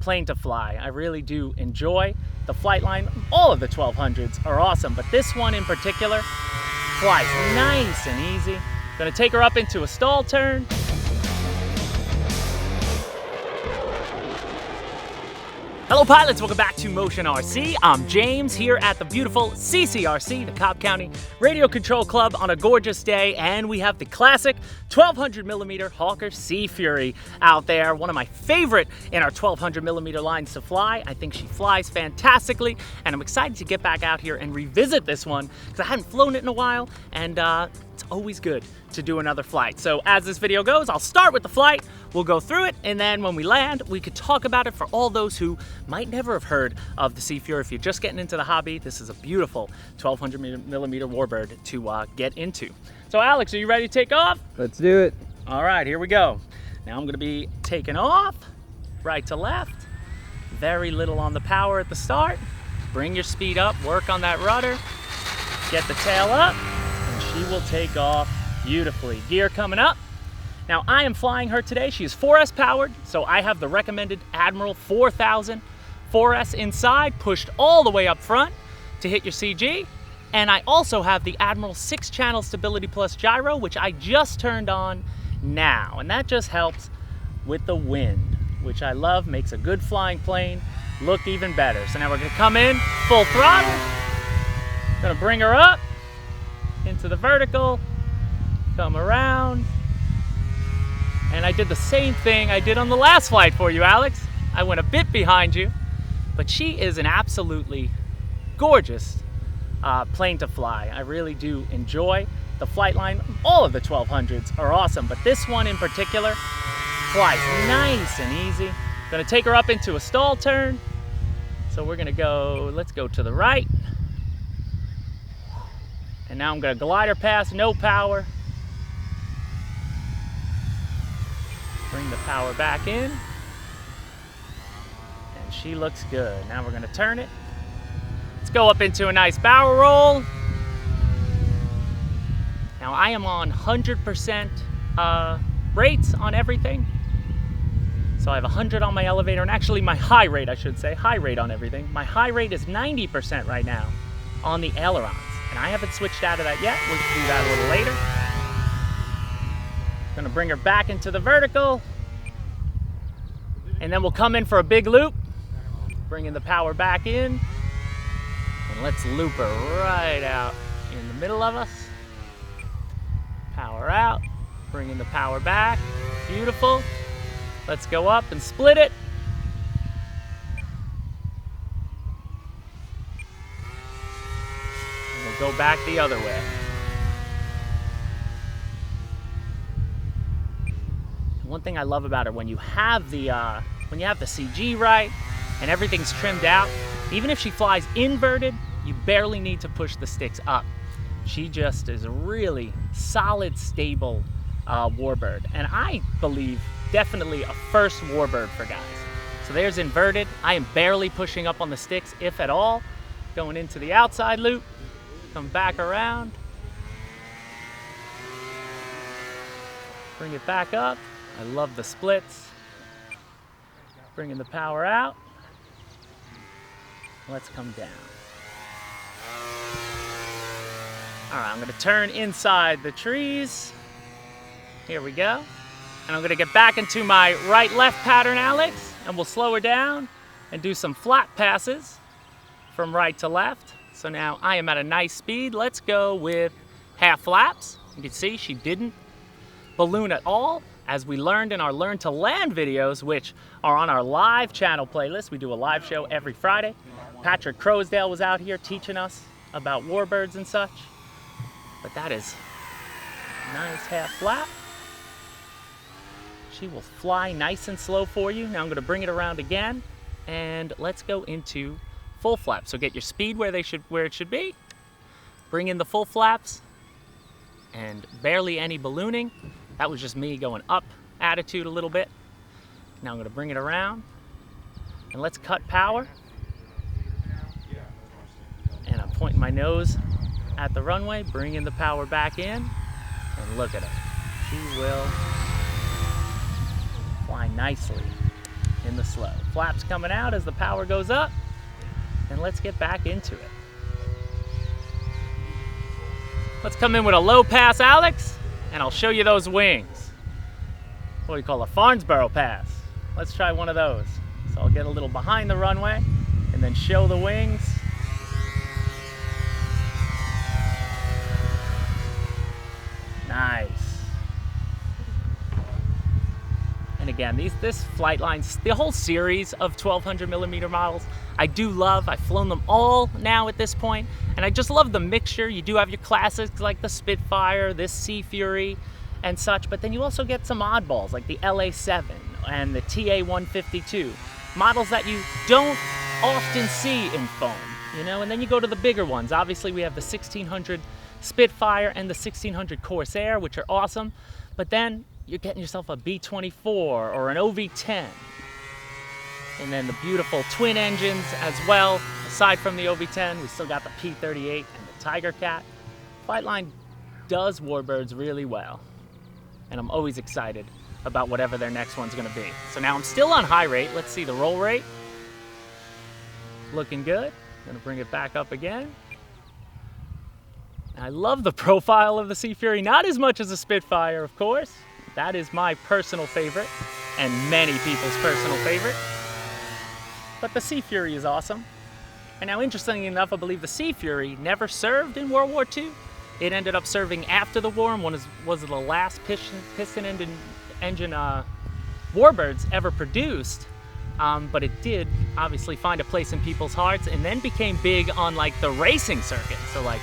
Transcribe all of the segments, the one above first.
plane to fly. I really do enjoy the FlightLine. All of the 1200s are awesome, but this one in particular flies nice and easy. Gonna take her up into a stall turn. Hello pilots, welcome back to Motion RC. I'm James here at the beautiful CCRC, the Cobb County Radio Control Club, on a gorgeous day, and we have the classic 1200mm Hawker Sea Fury out there. One of my favorite in our 1200mm lines to fly. I think she flies fantastically, and I'm excited to get back out here and revisit this one because I hadn't flown it in a while, and it's always good to do another flight. So as this video goes, I'll start with the flight, we'll go through it, and then when we land, we could talk about it for all those who might never have heard of the Sea Fury. If you're just getting into the hobby, this is a beautiful 1200mm warbird to get into. So Alex, are you ready to take off? Let's do it. All right, here we go. Now I'm gonna be taking off, right to left, very little on the power at the start. Bring your speed up, work on that rudder, get the tail up, and she will take off beautifully. Gear coming up. Now I am flying her today. She is 4S powered, so I have the recommended Admiral 4000 4S inside, pushed all the way up front to hit your CG. And I also have the Admiral 6-channel Stability Plus gyro, which I just turned on now. And that just helps with the wind, which I love, makes a good flying plane look even better. So now we're gonna come in full throttle. Gonna bring her up into the vertical, come around. And I did the same thing I did on the last flight for you, Alex. I went a bit behind you, but she is an absolutely gorgeous plane to fly. I really do enjoy the FlightLine. All of the 1200s are awesome, but this one in particular flies nice and easy. Gonna take her up into a stall turn. So we're gonna go, let's go to the right. And now I'm gonna glide her past, no power. Bring the power back in. And she looks good. Now we're gonna turn it. Let's go up into a nice barrel roll. Now I am on 100% rates on everything. So I have 100 on my elevator, and actually my high rate, I should say, high rate on everything. My high rate is 90% right now on the ailerons. And I haven't switched out of that yet. We'll do that a little later. Gonna bring her back into the vertical. And then we'll come in for a big loop. Bringing the power back in. And let's loop her right out in the middle of us. Power out. Bringing the power back. Beautiful. Let's go up and split it. And we'll go back the other way. One thing I love about her, when you have the CG right and everything's trimmed out, even if she flies inverted, you barely need to push the sticks up. She just is a really solid, stable warbird, and I believe definitely a first warbird for guys. So there's inverted. I am barely pushing up on the sticks, if at all. Going into the outside loop, come back around, bring it back up. I love the splits. Bringing the power out. Let's come down. All right, I'm gonna turn inside the trees. Here we go. And I'm gonna get back into my right-left pattern, Alex, and we'll slow her down and do some flat passes from right to left. So now I am at a nice speed. Let's go with half flaps. You can see she didn't balloon at all. As we learned in our Learn to Land videos, which are on our live channel playlist. We do a live show every Friday. Patrick Crowsdale was out here teaching us about warbirds and such. But that is a nice half flap. She will fly nice and slow for you. Now I'm gonna bring it around again, and let's go into full flap. So get your speed where it should be. Bring in the full flaps, and barely any ballooning. That was just me going up attitude a little bit. Now I'm gonna bring it around, and let's cut power. And I'm pointing my nose at the runway, bringing the power back in, and look at her. She will fly nicely in the slow. Flaps coming out as the power goes up, and let's get back into it. Let's come in with a low pass, Alex, and I'll show you those wings. What we call a Farnsboro pass. Let's try one of those. So I'll get a little behind the runway and then show the wings. Nice. And again, this FlightLine, the whole series of 1200mm models, I do love. I've flown them all now at this point, and I just love the mixture. You do have your classics like the Spitfire, this Sea Fury, and such, but then you also get some oddballs like the LA-7 and the TA-152, models that you don't often see in foam, you know. And then you go to the bigger ones. Obviously, we have the 1600 Spitfire and the 1600 Corsair, which are awesome, but then you're getting yourself a B-24 or an OV-10. And then the beautiful twin engines as well. Aside from the OV-10, we still got the P-38 and the Tiger Cat. FlightLine does warbirds really well, and I'm always excited about whatever their next one's gonna be. So now I'm still on high rate. Let's see the roll rate. Looking good. Gonna bring it back up again. I love the profile of the Sea Fury, not as much as the Spitfire, of course. That is my personal favorite, and many people's personal favorite. But the Sea Fury is awesome. And now, interestingly enough, I believe the Sea Fury never served in World War II. It ended up serving after the war and was the last piston engine warbirds ever produced. But it did obviously find a place in people's hearts, and then became big on like the racing circuit. So like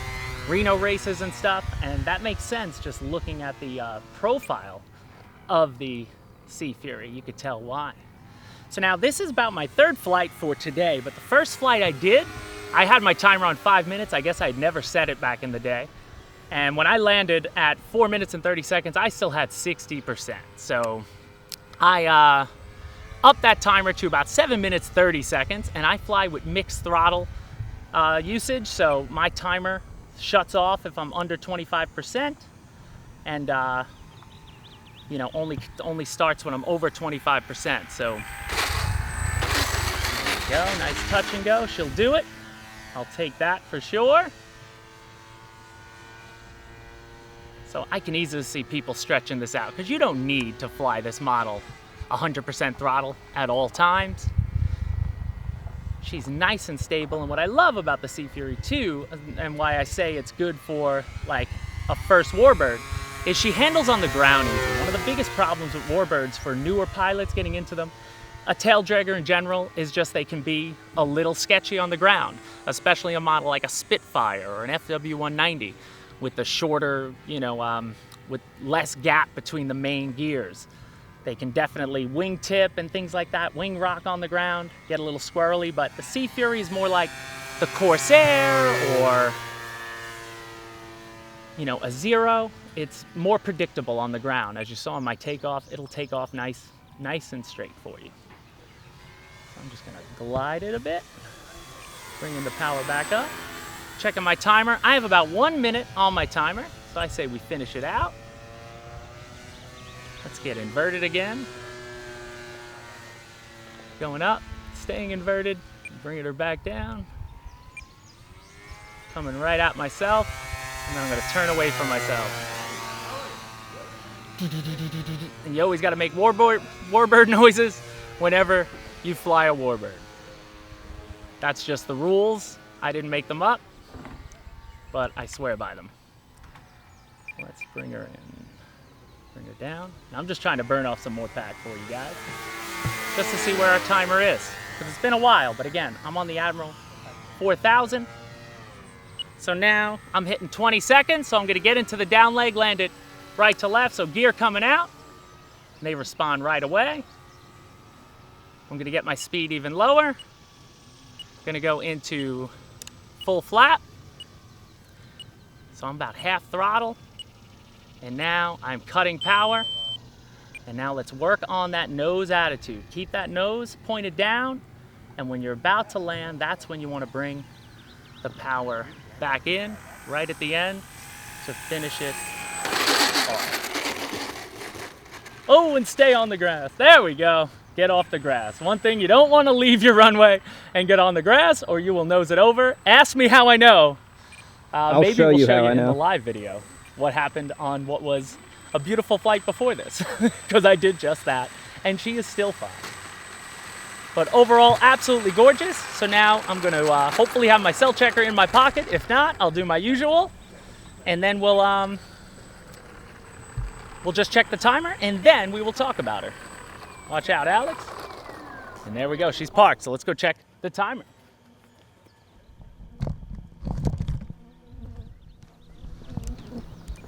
Reno races and stuff, and that makes sense just looking at the profile of the Sea Fury. You could tell why. So now this is about my third flight for today, but the first flight I did, I had my timer on 5 minutes. I guess I'd never set it back in the day. And when I landed at 4 minutes and 30 seconds, I still had 60%. So I upped that timer to about 7 minutes, 30 seconds, and I fly with mixed throttle usage. So my timer shuts off if I'm under 25%, and you know, only starts when I'm over 25%. So there we go, nice touch and go. She'll do it. I'll take that for sure. So I can easily see people stretching this out, because you don't need to fly this model 100% throttle at all times. She's nice and stable, and what I love about the Sea Fury 2, and why I say it's good for like a first warbird, is she handles on the ground easy. One of the biggest problems with warbirds for newer pilots getting into them, a tail dragger in general, is just they can be a little sketchy on the ground, especially a model like a Spitfire or an FW-190 with the shorter, you know, with less gap between the main gears. They can definitely wingtip and things like that, wing rock on the ground, get a little squirrely, but the Sea Fury is more like the Corsair or, you know, a Zero. It's more predictable on the ground. As you saw in my takeoff, it'll take off nice and straight for you. So I'm just gonna glide it a bit, bringing the power back up. Checking my timer. I have about 1 minute on my timer, so I say we finish it out. Let's get inverted again. Going up, staying inverted, bringing her back down. Coming right at myself, and then I'm gonna turn away from myself. And you always gotta make warbird noises whenever you fly a warbird. That's just the rules. I didn't make them up, but I swear by them. Let's bring her in. Bring her down. Now I'm just trying to burn off some more pack for you guys, just to see where our timer is, because it's been a while. But again, I'm on the Admiral 4000. So now I'm hitting 20 seconds, so I'm gonna get into the down leg, land it right to left, so gear coming out, and they respond right away. I'm gonna get my speed even lower. Gonna go into full flap. So I'm about half throttle. And now I'm cutting power. And now let's work on that nose attitude. Keep that nose pointed down. And when you're about to land, that's when you want to bring the power back in, right at the end, to finish it off. Oh, and stay on the grass. There we go. get off the grass. One thing, you don't want to leave your runway and get on the grass, or you will nose it over. Ask me how I know. Maybe show we'll you show how you I in know. the live video what happened on what was a beautiful flight before this, because I did just that, and she is still fine. But overall, absolutely gorgeous. So now I'm going to hopefully have my cell checker in my pocket. If not, I'll do my usual, and then we'll just check the timer, and then we will talk about her. Watch out, Alex. And there we go. She's parked, so let's go check the timer.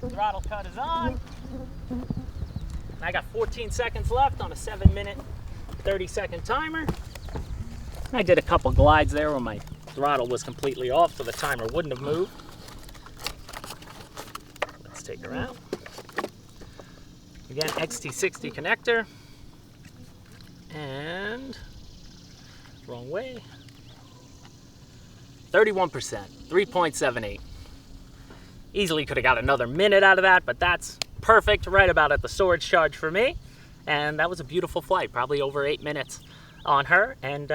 Throttle cut is on. I got 14 seconds left on a 7-minute, 30-second timer. I did a couple glides there where my throttle was completely off, so the timer wouldn't have moved. Let's take her out. Again, XT60 connector. And wrong way. 31%, 3.78. Easily could have got another minute out of that, but that's perfect, right about at the storage charge for me. And that was a beautiful flight, probably over 8 minutes on her, and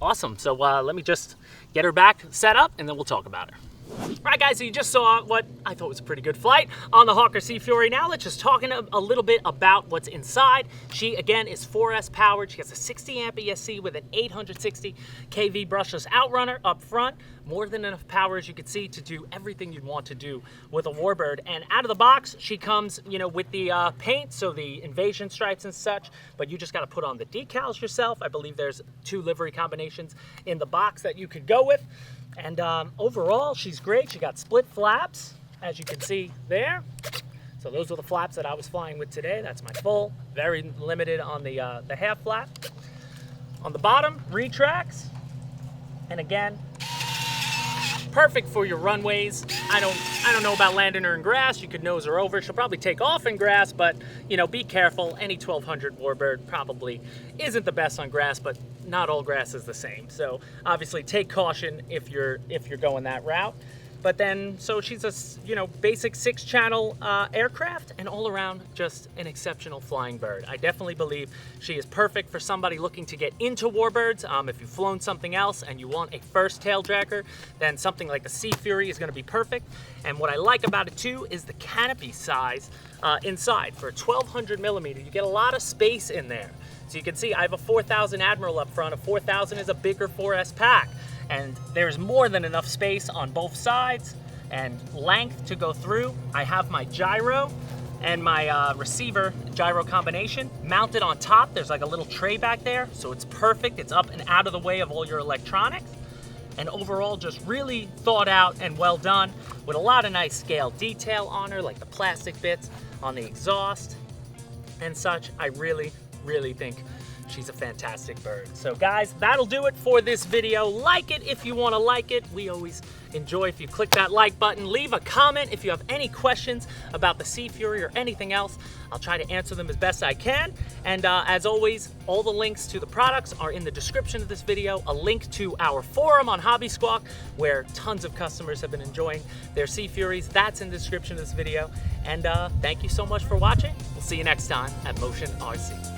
awesome. So let me just get her back set up, and then we'll talk about her. All right, guys, so you just saw what I thought was a pretty good flight on the Hawker Sea Fury. Now let's just talk a little bit about what's inside. She, again, is 4S powered. She has a 60 amp ESC with an 860 kV brushless outrunner up front. More than enough power, as you can see, to do everything you'd want to do with a Warbird. And out of the box, she comes, you know, with the paint, so the invasion stripes and such, but you just got to put on the decals yourself. I believe there's 2 livery combinations in the box that you could go with. And overall, she's great. She got split flaps, as you can see there. So those are the flaps that I was flying with today. That's my full, very limited on the half flap. On the bottom, retracts. And again, perfect for your runways. I don't know about landing her in grass. You could nose her over. She'll probably take off in grass, but you know, be careful. Any 1200 Warbird probably isn't the best on grass, but not all grass is the same. So obviously take caution if you're going that route. But then, so she's a, you know, basic 6-channel aircraft, and all around just an exceptional flying bird. I definitely believe she is perfect for somebody looking to get into Warbirds. If you've flown something else and you want a first tail dragger, then something like the Sea Fury is going to be perfect. And what I like about it too is the canopy size inside. For a 1200 millimeter, you get a lot of space in there. So you can see I have a 4000 Admiral up front. A 4000 is a bigger 4S pack. And there's more than enough space on both sides and length to go through. I have my gyro and my receiver gyro combination mounted on top. There's like a little tray back there, so it's perfect. It's up and out of the way of all your electronics. And overall, just really thought out and well done with a lot of nice scale detail on her, like the plastic bits on the exhaust and such. I really, really think she's a fantastic bird. So guys, that'll do it for this video. Like it if you want to like it. We always enjoy if you click that like button. Leave a comment if you have any questions about the Sea Fury or anything else. I'll try to answer them as best I can. And as always, all the links to the products are in the description of this video. A link to our forum on Hobby Squawk, where tons of customers have been enjoying their Sea Furies. That's in the description of this video. And thank you so much for watching. We'll see you next time at Motion RC.